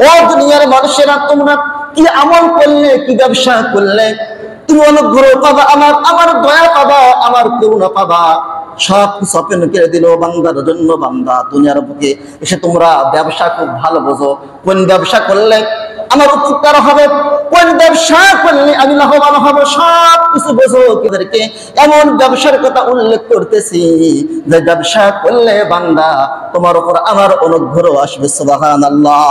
ও দুনিয়ার মানুষেরা, তোমরা কি আমল করলে, কি ব্যবসা করলে তুমি অনুগ্রহ পাবা, আমার দয়া পাবা, আমার করুণা পাবা। সব কিছু ওপেন করে দিল বান্দার জন্য। বান্দা দুনিয়ার বুকে এসে তোমরা ব্যবসা খুব ভালো বোঝো, কোন ব্যবসা করলে আমার উপকার হবে, কোন ব্যবসা করলে আমি লাভবান হব, সব কিছু বোঝো। কিদেরকে এমন ব্যবসার কথা উল্লেখ করতেছি যে ব্যবসা করলে বান্দা তোমার উপর আমার অনুগ্রহ আসবে। সুবহানাল্লাহ।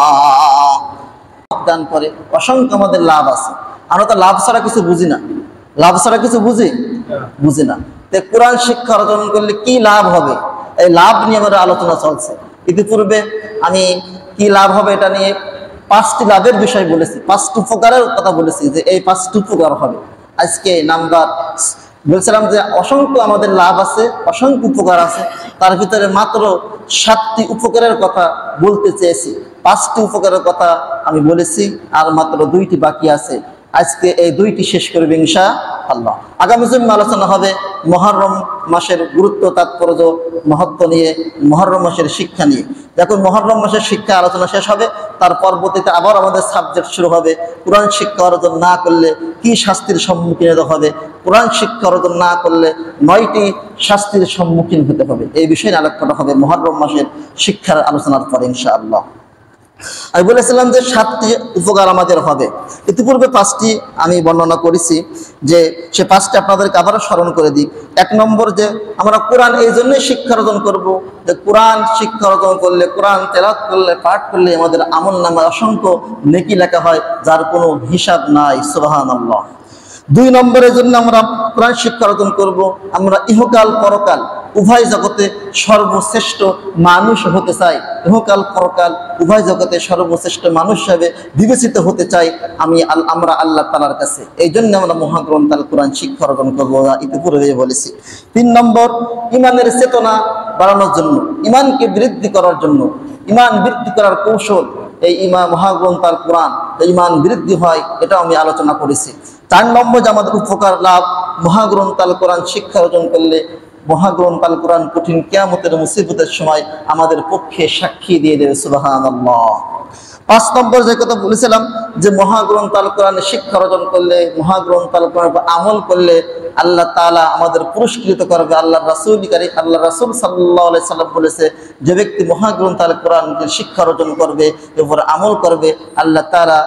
দান করে অসংখ্য আমাদের লাভ আছে, আমরা তো লাভ ছাড়া কিছু বুঝি না। লাভ ছাড়া কিছু বুঝি না। কোরআন শিক্ষা অর্জন করলে কি লাভ হবে, এই লাভ নিয়ে আমাদের আলোচনা চলছে। ইতিপূর্বে আমি কি লাভ হবে এটা নিয়ে 5টি লাভের বিষয় বলেছি, 5টি উপকারের কথা বলেছি যে এই 5টি উপকার হবে। আজকে নাম্বার বলছিলাম যে অসংখ্য আমাদের লাভ আছে, অসংখ্য উপকার আছে, তার ভিতরে মাত্র 7টি উপকারের কথা বলতে চেয়েছি। 5টি উপকারের কথা আমি বলেছি, আর মাত্র 2টি বাকি আছে। আজকে এই 2টি শেষ করবে ইনশাআল্লাহ। আগামী জুম্মা আলোচনা হবে মুহররম মাসের গুরুত্ব, তাৎপর্য, মহত্ব নিয়ে, মুহররম মাসের শিক্ষা নিয়ে। যখন মুহররম মাসের শিক্ষা আলোচনা শেষ হবে, তার পরবর্তীতে আবার আমাদের সাবজেক্ট শুরু হবে কোরআন শিক্ষা অর্জন না করলে কি শাস্তির সম্মুখীন হতে হবে, কোরআন শিক্ষা অর্জন না করলে 9টি শাস্তির সম্মুখীন হতে হবে। এই বিষয়ে আলোচনা হবে মুহররম মাসের শিক্ষার আলোচনার পর ইনশাআল্লাহ। আমি বলেছিলাম যে 7টি উপকার আমাদের হবে। ইতিপূর্বে 5টি আমি বর্ণনা করেছি, যে সে 5টি আপনাদেরকে আবারও স্মরণ করে দিই। 1 নম্বর, যে আমরা কোরআন এই জন্যই শিক্ষা অর্জন করব যে কোরআন শিক্ষা অর্জন করলে, কোরআন তেলাওয়াত করলে, পাঠ করলে আমাদের আমলনামায় অসংখ্য নেকি লেখা হয়, যার কোনো হিসাব নাই। সুবহানাল্লাহ। 2 নম্বরের জন্য আমরা কোরআন শিক্ষা অর্জন করব, আমরা ইহকাল পরকাল উভয় জগতে সর্বশ্রেষ্ঠ মানুষ হতে চাই। ইহকাল পরকাল উভয় জগতে সর্বশ্রেষ্ঠ মানুষ হিসেবে বিবেচিত হতে চাই আমরা আল্লাহ তাআলার কাছে। এই জন্য আমরা মহাগ্রন্থ আল কোরআন শিক্ষা অর্জন করবো, ইতিপূর্বে বলেছি। 3 নম্বর, ইমানের চেতনা বাড়ানোর জন্য, ইমানকে বৃদ্ধি করার জন্য, ইমান বৃদ্ধি করার কৌশল এই মহাগ্রন্থ আল কোরআন ইমান বৃদ্ধি হয়, এটা আমি আলোচনা করেছি। 4 নম্বর, যে আমাদের উপকার লাভ মহাগ্রন্থ আল কোরআন শিক্ষা অর্জন করলে, মহাগ্রন্থ আল কোরআন কঠিন কিয়ামতের মুসিবতের সময় আমাদের পক্ষে সাক্ষী দিয়ে দেবে। সুবহানাল্লাহ। 5 নম্বর যে কথা বলেছিলাম যে মহাগ্রন্থ আল কোরআনের শিক্ষা অর্জন করলে, মহাগ্রন্থ আল কোরআন আমল করলে আল্লাহ তাআলা আমাদের পুরস্কৃত করবে। আল্লাহ রাসূল সাল্লাল্লাহু আলাইহি সাল্লাম বলেছে, যে ব্যক্তি মহাগ্রন্থ আল কোরআনের শিক্ষা অর্জন করবে, এর উপর আমল করবে, আল্লাহ তাআলা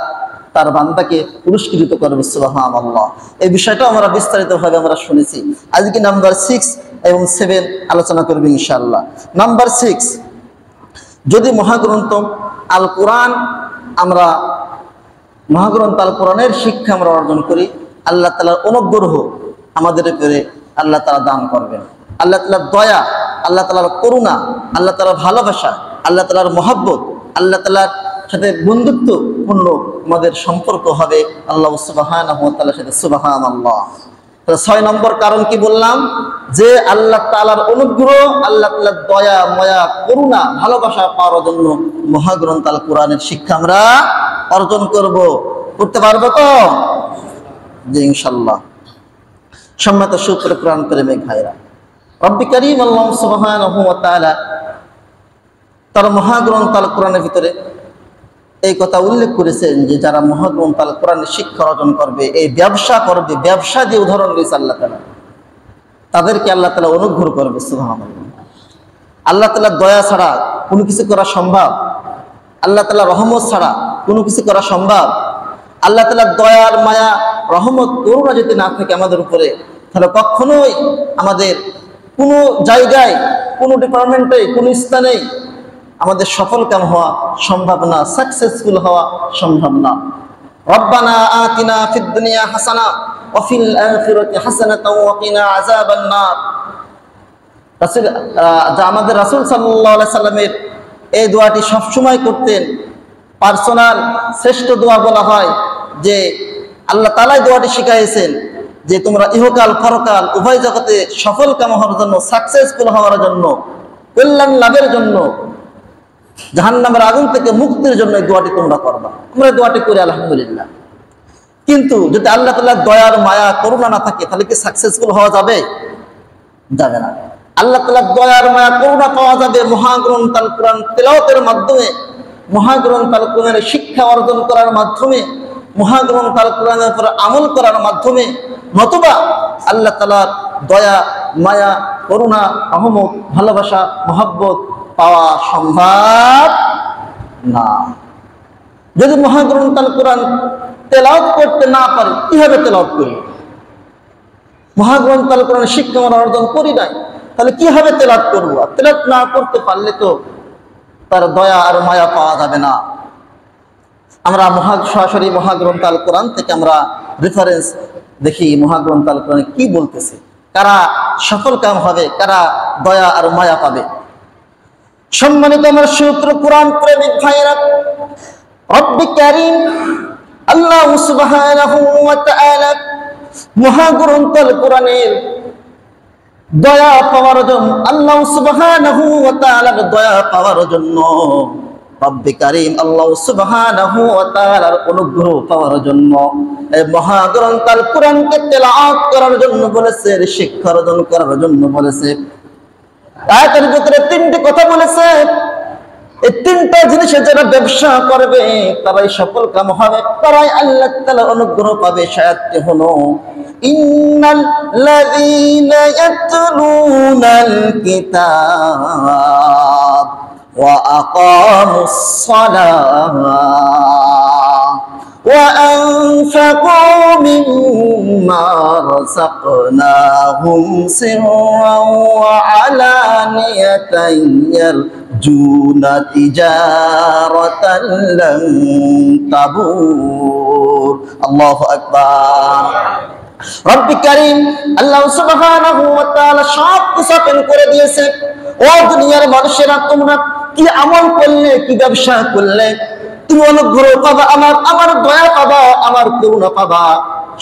তার বান্দাকে পুরস্কৃত করবে। সুবহানাল্লাহ। এই বিষয়টা আমরা বিস্তারিতভাবে আমরা শুনেছি। আজকে নাম্বার 6 এবং 7 আলোচনা করবে ইনশাআল্লাহ। নাম্বার 6, যদি মহাগ্রন্থ আল কোরআন মহাগ্রন্থ আল কোরআনের শিক্ষা আমরা অর্জন করি, আল্লাহ তাআলার অনুগ্রহ আমাদের উপরে আল্লাহ তাআলা দান করবেন। আল্লাহ তাআলার দয়া, আল্লাহ তাআলার করুণা, আল্লাহ তাআলার ভালোবাসা, আল্লাহ তাআলার মহব্বত, আল্লাহ তাআলার সাথে বন্ধুত্বপূর্ণ আমাদের সম্পর্ক হবে আল্লাহ সুবহানাহু ওয়া তাআলার সাথে। সুবহানাল্লাহ। 6 নম্বর কারণ কি বললাম, যে আল্লাহ তাআলার অনুগ্রহ, আল্লাহ তাআলার দয়া, মায়া, করুণা, ভালোবাসা পাওয়ার জন্য মহাগ্রন্থ আল কোরআনের শিক্ষা আমরা অর্জন করতে পারবো তো? জি ইনশাআল্লাহ। সম্মানিত সুপ্রিয় কোরআন প্রেমিক ভাইরা, রব্বি কারীম আল্লাহ সুবহানাহু ওয়া তাআলা তার মহাগ্রন্থ আল কোরআনের ভিতরে এই কথা উল্লেখ করেছেন যে যারা মহাগ্রন্থ আল কোরআনের শিক্ষা অর্জন করবে, এই ব্যবসা করবে, ব্যবসা দিয়ে উদাহরণ দিয়েছে আল্লাহ তাআলা, তাদেরকে আল্লাহ তাআলা অনুগ্রহ করবে। সুবহানাল্লাহ। আল্লাহ তাআলার দয়া ছাড়া কোনো কিছু করা সম্ভব? আল্লাহ তাআলার রহমত ছাড়া কোনো কিছু করা সম্ভব? আল্লাহ তাআলার দয়ার মায়া, রহমত, করুণা যদি না থাকে আমাদের উপরে, তাহলে কখনোই আমাদের কোনো জায়গায়, কোনো ডিপার্টমেন্টে, কোনো স্থানে আমাদের সফল কাম হওয়া সম্ভব না, সাকসেসফুল হওয়া সম্ভব না। রব্বানা আতিনা ফিদ দুনিয়া হাসানা ওয়া ফিল আখিরাতি হাসানাতাও ওয়া কিনা আযাবান নার। আমাদের রাসূল সাল্লাল্লাহু আলাইহি সাল্লামের এই দোয়াটি সবসময় করতেন। পার্সোনাল শ্রেষ্ঠ দোয়া বলা হয়, যে আল্লাহ তাআলাই দোয়াটি শিখাইছেন যে তোমরা ইহকাল পরকাল উভয় জগতে সফল কাম হওয়ার জন্য, সাকসেসফুল হওয়ার জন্য, কল্যাণ লাভের জন্য, জাহান্নামের আগুন থেকে মুক্তির জন্য এই দোয়াটি তোমরা করবা। আমরা দোয়াটি করি আলহামদুলিল্লাহ। কিন্তু যদি আল্লাহ তাআলার দয়ার মায়া, করুণা না থাকে, তাহলে কি সাকসেসফুল হওয়া যাবে? যাবে না। আল্লাহ তাআলার দয়ার মায়া, করুণা পাওয়া যাবে মহাগ্রন্থ আল কোরআন তেলাওয়াতের মাধ্যমে, মহাগ্রন্থ আল কোরআনের শিক্ষা অর্জন করার মাধ্যমে, মহাগ্রন্থ আল কোরআনের উপর আমল করার মাধ্যমে, নতুবা আল্লাহ তাআলার দয়া, মায়া, করুণা, রহমত, ভালোবাসা, মহব্বত পাওয়া সম্ভব না। যদি মহাগ্রন্থ আল কোরআন তেলাওয়াত করতে না পারি, কিভাবে তেলাওয়াত করি? মহাগ্রন্থ আল কোরআনের শিক্ষা আমরা অর্জন করি নাই, তাহলে কিভাবে তেলাওয়াত করবো? তেলাওয়াত না করতে পারলে তো তার দয়া আর মায়া পাওয়া যাবে না। আমরা সরাসরি মহাগ্রন্থ আল কোরআন থেকে আমরা রেফারেন্স দেখি, মহাগ্রন্থ আল কোরআনে কি বলতেছে, কারা সফল কাম হবে, কারা দয়া আর মায়া পাবে। সম্মানিত আমার সূত্র কোরআন প্রেমিক ভাইরা, রব্বি কারীম আল্লাহ সুবহানাহু ওয়া তাআলা মহাগ্রন্থ আল কোরআনের দয়া পাওয়ার জন্য, আল্লাহ সুবহানাহু ওয়া তাআলার দয়া পাওয়ার জন্য, রব্বি কারীম আল্লাহ সুবহানাহু ওয়া তাআলার অনুগ্রহ পাওয়ার জন্য এই মহাগ্রন্থ আল কোরআনকে তেলাওয়াত করার জন্য বলেছে, শিক্ষা অর্জন করার জন্য বলেছে। আয়াতের ভিতরে তিনটি কথা বলেছে। এই তিনটা জিনিসে যারা ব্যবসা করবে তারাই সফল কাম হবে, তারাই আল্লাহ তাআলার অনুগ্রহ পাবে। সায়াতটি হলো ইন্নাল লাযীনা ইয়াতলুনাল কিতাব ওয়া আকামুস সালাহ ওয়া আনফাকু মিম্মা রাযাকনাহুম সিররান ওয়া আলানিয়াতান ইয়ারজুনা তিজারাতান লান তাবুর। আল্লাহু আকবার। রব্বি কারীম আল্লাহ সুবহানাহু ওয়া তাআলা সব কিছু ওপেন করে দিয়েছে। ও দুনিয়ার মানুষেরা, তোমরা কি আমল করলে, কি ব্যবসা করলে, তুমি অনুগ্রহ পাবা, আমার দয়া পাবা, আমার করুণা পাবা।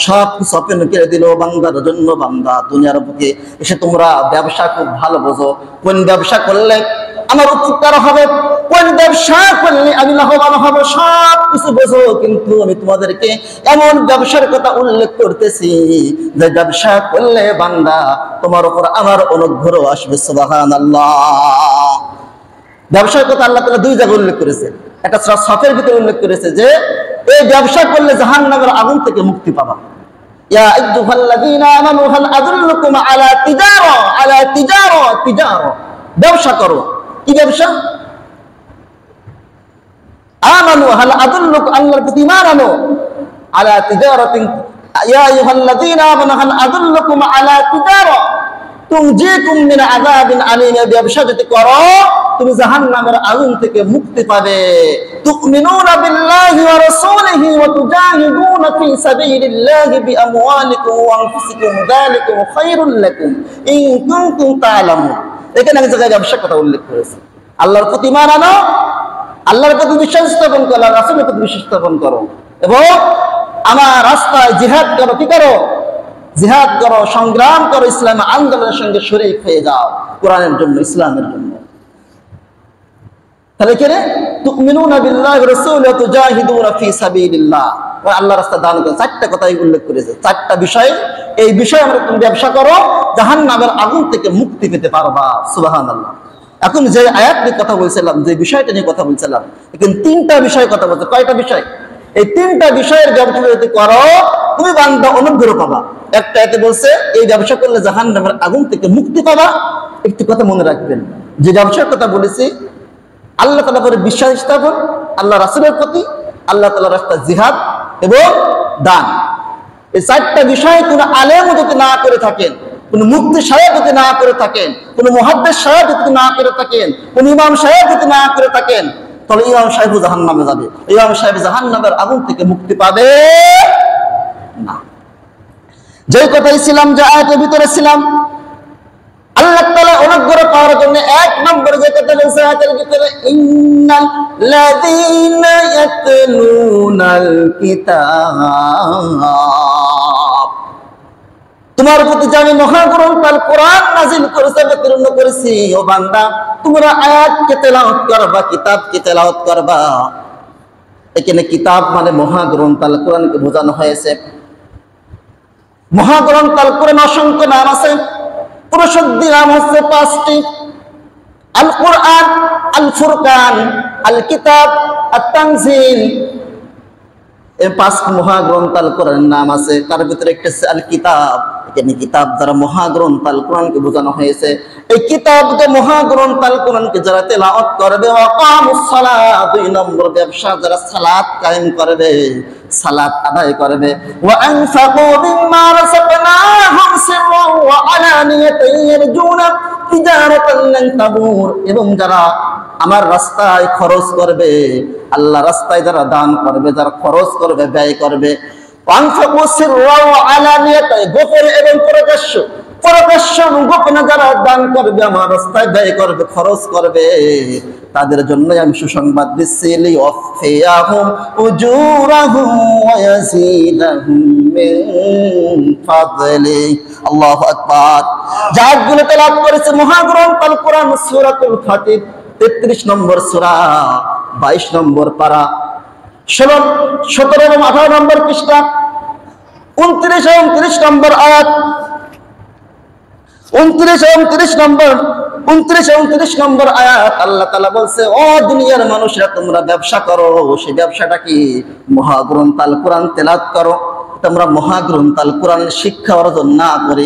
সব কিছু ওপেন করে দিল বান্দার জন্য। বান্দা দুনিয়ার বুকে এসে তোমরা ব্যবসা খুব ভালো বোঝো, কোন ব্যবসা করলে আমার উপকার হবে, কোন ব্যবসা করলে আমি লাভবান হব, সব কিছু বোঝো। কিন্তু আমি তোমাদেরকে এমন ব্যবসার কথা উল্লেখ করতেছি যে ব্যবসা করলে বান্দা তোমার উপর আমার অনুগ্রহ আসবে। সুবহানাল্লাহ। ব্যবসার কথা আল্লাহ তাআলা দুই জায়গায় উল্লেখ করেছে। একটা সূরা সফের ভিতরে উল্লেখ করেছে যে এই ব্যবসা করলে জাহান্নামের আগুন থেকে মুক্তি পাবা। ইয়া আইয়ুহাল্লাযীনা আমানু হাল আদুল্লুকুম আলা তিজারা, ব্যবসা করো। কি ব্যবসা? আমানু হাল আদুল্লুকুম, আল্লাহর প্রতি ঈমান আনো, আলা তিজারাতিন, ইয়া আইয়ুহাল্লাযীনা আমানু হাল আদুল্লুকুম আলা তিজারা তুনজিকুম মিন আযাবিন আলীম। ব্যবসা যদি করো তুমি জাহান্নামের আগুন থেকে মুক্তি পাবে। তুমিনুনা বিল্লাহি ওয়া রাসূলিহি ওয়া তুজাহিদুনা ফি সাবিলিল্লাহি বিআমওয়ালিকুম ওয়া আনফুসিকুম যালিকুম খায়রুল লাকুম ইন কুনতুম তা'লামুন। এখানে এক জায়গায় ব্যবসার কথা উল্লেখ করেছে। আল্লাহর প্রতি ঈমান আনো, আল্লাহর প্রতি বিশ্বাস স্থাপন করো, আল্লাহর রাসূলের প্রতি বিশ্বাস স্থাপন করো এবং আমার রাস্তায় জিহাদ করো। কি করো? জিহাদ করো, সংগ্রাম করো, ইসলামের আন্দোলনের সঙ্গে শরীক হয়ে যাও কোরআনের জন্য, ইসলামের জন্য। তাহলে কি রে? তুমিনুনা বিল্লাহি ওয়া রাসূলিহি ওয়া তুজাহিদুনা ফি সাবিলিল্লাহ, আল্লাহর রাস্তায় দান করো। চারটা কথাই উল্লেখ করেছে, চারটা বিষয়। এই বিষয়ে আমরা তুমি ব্যবসা করো, জাহান্নামের আগুন থেকে মুক্তি পেতে পারবা। সুবহানাল্লাহ। এখন যে আয়াত নিয়ে কথা বলছিলাম, যে বিষয়টা নিয়ে কথা বলছিলাম, এখন তিনটা বিষয় কথা বলছে। কয়টা বিষয়? এই তিনটা বিষয়ের ব্যবসা যদি করো তুমি বান্দা অনুগ্রহ পাবা। একটা এতে বলছে এই ব্যবসা করলে জাহান্নামের আগুন থেকে মুক্তি পাবা। একটি কথা মনে রাখবেন, যে ব্যবসার কথা বলেছি আল্লাহ তাআলার উপরে বিশ্বাস স্থাপন, আল্লাহ রাসূলের প্রতি, আল্লাহ তাআলার রাস্তায় জিহাদ এবং দান। এই চারটা বিষয় কোন আলেম যদি না করে থাকেন, কোন মুফতি সাহেব যদি না করে থাকেন, কোন মুহাদ্দিস সাহেব যদি না করে থাকেন, কোন ইমাম সাহেব যদি না করে থাকেন, তাহলে ইমাম সাহেব জাহান্নামে যাবে। ইমাম সাহেব জাহান্নামের আগুন থেকে মুক্তি পাবে না। যে কথাই ছিলাম, যে আয়াতের ভিতরে ছিলাম, আল্লাহ তাআলা অনুগ্রহ পাওয়ার জন্য এক নম্বরে যে কথা বলছে আয়াতের ভিতরে, ইন্নাল লাযীনা ইয়াতলুনাল কিতাব, তোমার প্রতি যে আমি মহাগ্রন্থ আল কোরআন নাযিল করেছি, অবতীর্ণ করেছি, ও বান্দা তোমরা আয়াতকে তেলাওয়াত করবা, কিতাবকে তেলাওয়াত করবা। এখানে কিতাব মানে মহাগ্রন্থ আল কোরআনকে বোঝানো হয়েছে। মহাগ্রন্থ আল কোরআন অসংখ্য নাম আছে, প্রসিদ্ধ নাম হচ্ছে 5টি। আল কোরআন আল ফুরকান, আল কিতাব, আত তানজিল। এই 5 মহাগ্রন্থ আল কোরআনের নাম আছে। তার ভিতরে একটা হচ্ছে আল কিতাব। এখানে কিতাব দ্বারা মহাগ্রন্থ আল কোরআনকে বোঝানো হয়েছে। এই কিতাব যে মহাগ্রন্থ আল কোরআনকে যারা তেলাওয়াত করবে, ওয়াকামুস সালাত, 2 নম্বর ব্যবসা যারা সালাত কায়েম করবে, সালাত আদায় করবে, ওয়া আনফাকু মিম্মা রাযাকনাহুম সিররান ওয়া আলানিয়াতান ইয়ারজুনা তিজারাতান লান তাবুর। এবং যারা আমার রাস্তায় খরচ করবে, আল্লাহ রাস্তায় যারা দান করবে, যারা খরচ করবে, ব্যয় করবে, আনফাকু সিররান ওয়া আলানিয়াতান, গোপনে এবং প্রকাশ্য, প্রকাশ্য গোপনে যারা দান করবে, আমার রাস্তায় ব্যয় করবে, খরচ করবে, তাদের জন্য আমি সুসংবাদ দিচ্ছি, লিওয়াফিয়াহুম উজুরাহুম ওয়া ইয়াজিদাহুম মিন ফাদলি। আল্লাহু আকবার। যাগুলো তেলাওয়াত করেছে মহাগ্রন্থ আল কোরআন, সূরাতুল ফাতির 33 নম্বর সূরা, 22 নম্বর পারা, 16, 17 এবং 18 নম্বর পৃষ্ঠা, 29 এবং 30 নম্বর আয়াত, 29 এবং 30 নম্বর আয়াত আল্লাহ তাআলা বলছে, ও দুনিয়ার মানুষরা, তোমরা ব্যবসা করো। সেই ব্যবসাটা কি? মহাগ্রন্থ আল কোরআন তেলাওয়াত করো। তোমরা মহাগ্রন্থ আল কোরআনের শিক্ষা অর্জন না করে,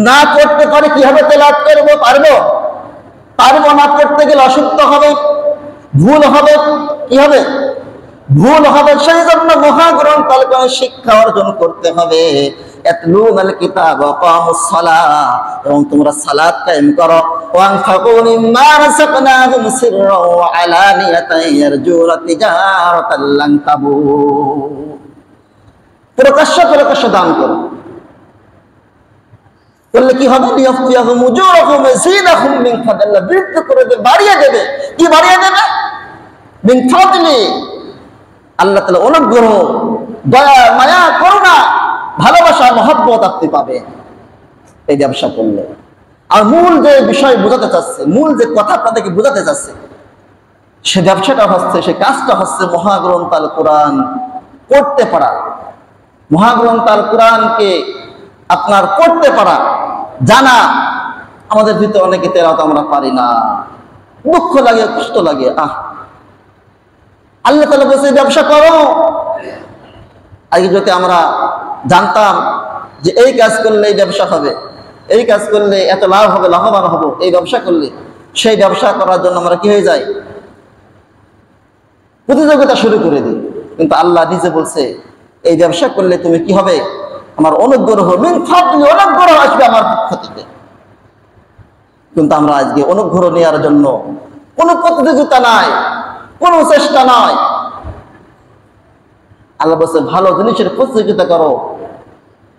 না করতে পারে কিভাবে তেলাওয়াত করবো? পারবো না। করতে গেলে অশুদ্ধ হবে, ভুল হবে। কি হবে? ভুল হবে। সেই জন্য মহাগ্রন্থ আল কোরআনের শিক্ষা অর্জন করতে হবে। ইয়াতলুনাল কিতাব ওয়া আকামুস সালাহ, এবং তোমরা সালাত কায়েম করো। ওয়া আনফাকু মিম্মা রাযাকনাহুম সিররান ওয়া আলানিয়াতান ইয়ারজুনা তিজারাতান লান তাবুর। প্রকাশ্য দান করো। বললে কি হবে? লিয়াফিয়াহুম উজুরাহুম ওয়া ইয়াজিদাহুম মিন ফাদলিল্লাহ, বৃদ্ধি করে দেবে, বাড়িয়ে দেবে। কি বাড়িয়ে দেবে? মিন ফাদলি, আল্লাহ তাআলা অনুগ্রহ, দয়া, মায়া, করুণা, ভালোবাসা, মহব্বত আপনি পাবেন এই ব্যবসা করলে। আর মূল যে বিষয় বোঝাতে চাচ্ছে, মূল যে কথা আপনাদেরকে বোঝাতে চাচ্ছে, সে ব্যবসাটা হচ্ছে, সে কাজটা হচ্ছে মহাগ্রন্থ আল কোরআন পড়তে পারা। মহাগ্রন্থ আল কোরআনকে আপনার পড়তে পারা, জানা। আমাদের ভিতরে অনেকে তেলাওয়াত আমরা পারি না, দুঃখ লাগে, কষ্ট লাগে। আল্লাহ তাআলা বলছে ব্যবসা করো। আগে যদি আমরা জানতাম যে এই কাজ করলে এই ব্যবসা হবে, এই কাজ করলে এত লাভ হবে, লাভবান হবো, এই ব্যবসা করলে, সেই ব্যবসা করার জন্য আমরা কি হয়ে যাই? প্রতিযোগিতা শুরু করে দিই। কিন্তু আল্লাহ নিজে বলছে এই ব্যবসা করলে তুমি কি হবে? আমার অনুগ্রহ, মিন ফাদলি, অনুগ্রহ আসবে আমার পক্ষ থেকে। কিন্তু আমরা আজকে অনুগ্রহ নেওয়ার জন্য কোনো প্রতিযোগিতা নাই, কোনো চেষ্টা নাই। আল্লাহ বলছে ভালো জিনিসের প্রতিযোগিতা করো,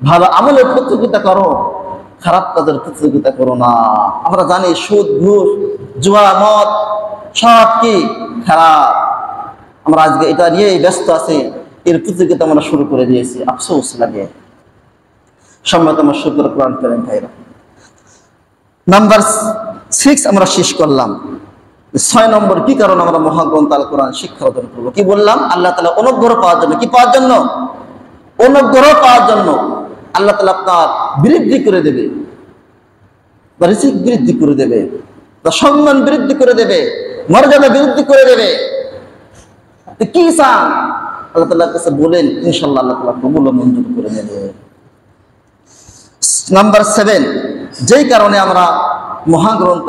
ভালো আমলের প্রতিযোগিতা করো, খারাপ কাজের প্রতিযোগিতা করো না। আমরা জানি সুদ, ঘুষ, জুয়া, মদ সব কি খারাপ। আমরা আজকে এটা নিয়েই ব্যস্ত আছি, এর প্রতিযোগিতা আমরা শুরু করে দিয়েছি। আফসোস লাগে। সম্মত আমার শুক্র কোরআন করেন ভাইরা। নাম্বার 6 আমরা শেষ করলাম। 6 নম্বর কি কারণ আমরা মহাগ্রন্থ আল কোরআন শিক্ষা অর্জন করবো? কি বললাম? আল্লাহ তাআলা অনুগ্রহ পাওয়ার জন্য। কি পাওয়ার জন্য? অনুগ্রহ পাওয়ার জন্য। আল্লাহ তাআলা আপনার বৃদ্ধি করে দেবে, রিজিক বৃদ্ধি করে দেবে, সম্মান বৃদ্ধি করে দেবে, মর্যাদা বৃদ্ধি করে দেবে। কি চান? আল্লাহ তাআলার কাছে বলেন, ইনশাআল্লাহ আল্লাহ তাআলা কবুল ও মঞ্জুর করে নেবে। নাম্বার 7, যেই কারণে আমরা মহাগ্রন্থ